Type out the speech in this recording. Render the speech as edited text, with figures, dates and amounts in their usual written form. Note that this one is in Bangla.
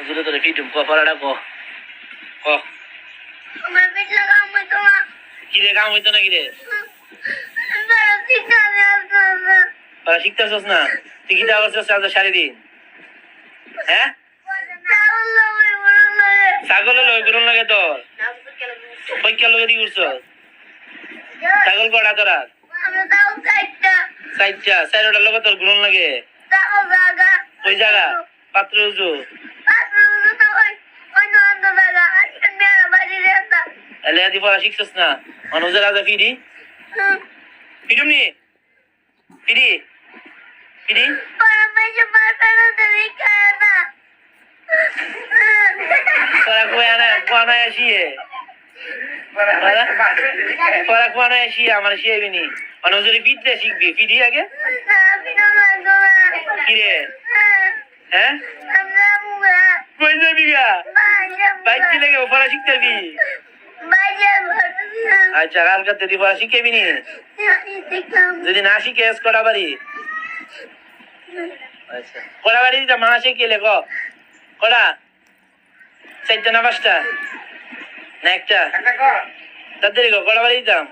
হুজুরে তোরে পিটুম ক পড়াটা ক ক আমার পেট লাগা আমি তো কি রে কাম হইতো না কি রে তারা শিক্ষা দেওয়া পড়া শিখতেছস না তুই কি দাও করছিস আজ সারাদিন হ্যাঁ ছাগল লই গুরুন লাগে তোর পরীক্ষা লগে দি উঠছ ছাগল কটা তোরা চাইটা চাইরোটার লগে তোর গুরুন লাগে ওই জায়গা পাত্র উজু এলে আদি পড়া শিখছস না অনুজের আজ ফিরি ফিরুম নি ফিরি ফিরি তোরা কোয়ানা আসিয়ে তোরা কোয়ানা আসিয়ে আমার শিয়াবি নি অনুজের ফিরতে শিখবি ফিরি আগে কিরে হ্যাঁ কই যাবি গা বাইক কি লাগে পড়া শিখতে যাবি আচ্ছা কালকে যদি পড়া শিখেবি নি যদি না শিখে কটা বাড়ি আচ্ছা কটা বাড়ি দিতাম মা শিখিয়ে ক কটা চারটা না পাঁচটা না একটা তাড়াতাড়ি কটা বাড়ি দিতাম